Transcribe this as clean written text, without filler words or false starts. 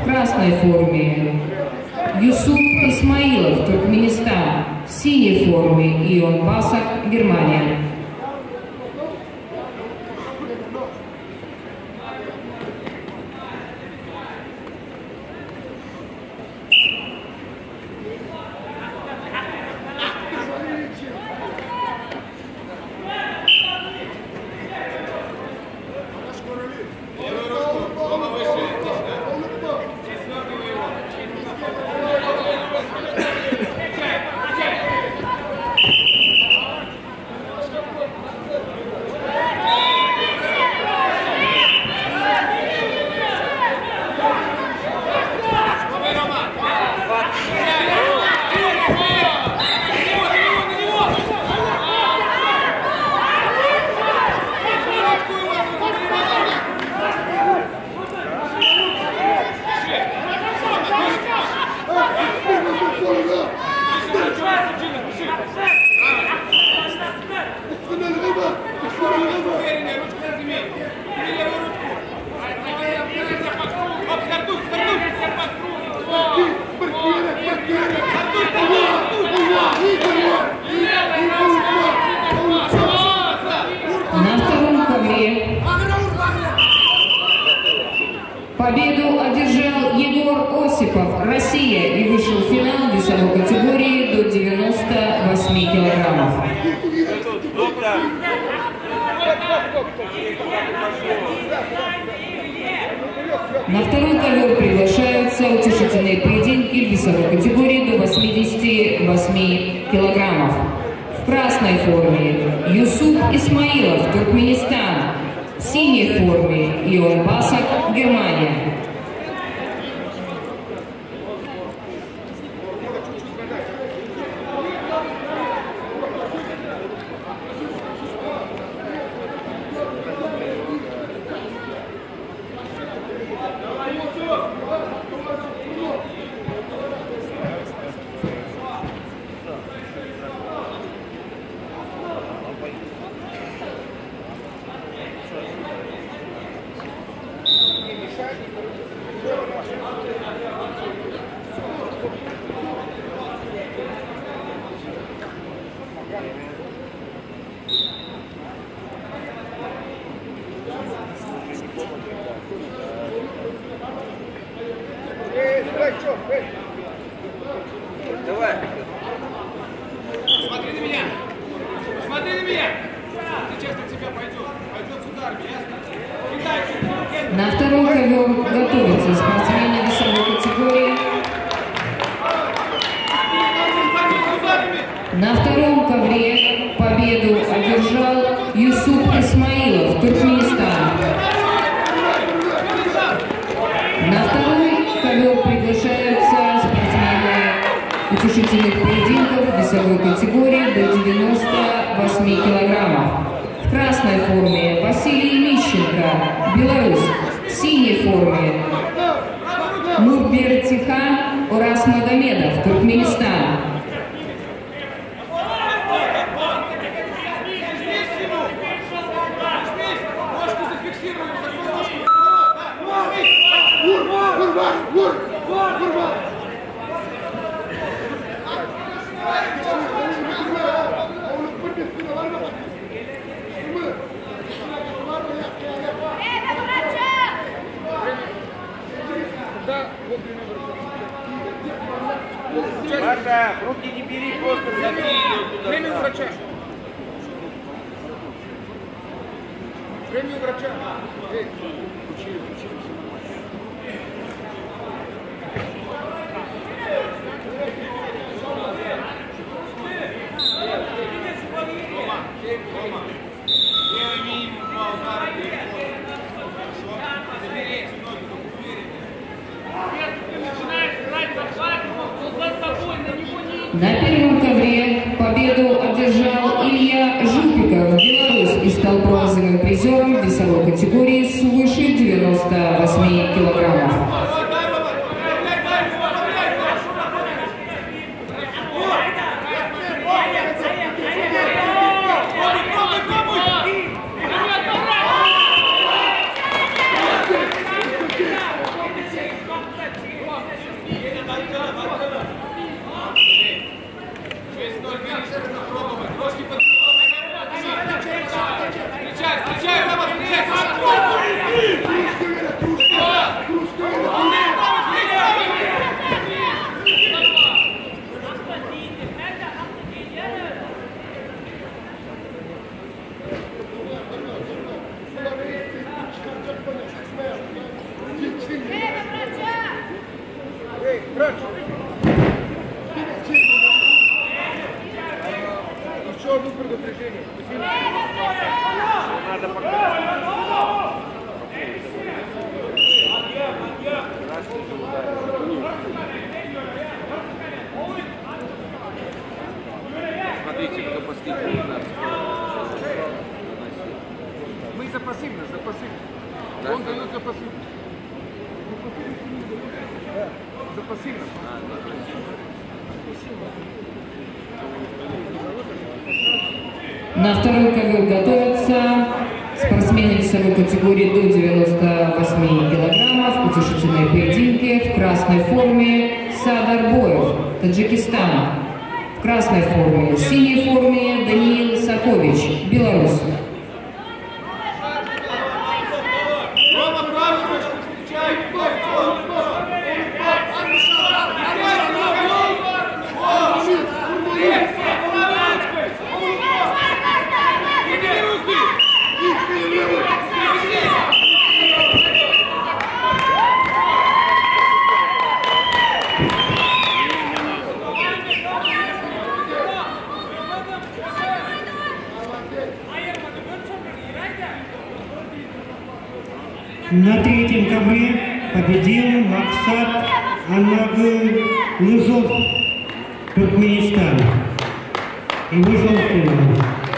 В красной форме Юсуп Исмаилов, Туркменистан. В синей форме Ион Басак, Германия. Победу одержал Егор Осипов, Россия, и вышел в финал весовой категории до 98 килограммов. На второй ковер приглашаются утешительные поединки в весовой категории до 88 килограммов. В красной форме Юсуп Исмаилов, Туркменистан. В синей форме Ион Басак, Германия. Давай. Смотри на меня. Смотри на меня. Сейчас на тебя пойдет. Пойдет с ударами, ясно? На второй ковер готовятся спортсмены весовой категории. На втором ковре победу одержал Юсуп Исмаилов, Туркменистан. На второй ковер приглашаются спортсмены утешительных поединков весовой категории до 98 килограммов. В красной форме Василий Мищенко, Беларусь. В синей форме Нурбертихан Орас Магомедов, Туркменистан. Маша, руки не бери, просто забей. Время у врача. Время у врача. Учили. На первом ковре победу одержал Илья Жупиков, Беларусь, и стал бронзовым призером весовой категории свыше 98 килограммов. Еще одно предупреждение. Надо показать. Смотрите, кто последний удар. Мы за пассивно, за пассивно. Он дает за пассивно. За пассивно. На второй ковер готовятся спортсмены весовой категории до 98 килограммов. Утешительные поединки в красной форме Садарбоев, Таджикистан. В красной форме, в синей форме Даниил Сакович, Беларусь. На третьем ковре победил Максат Анагылыжов, Туркменистан, и вышел в финал.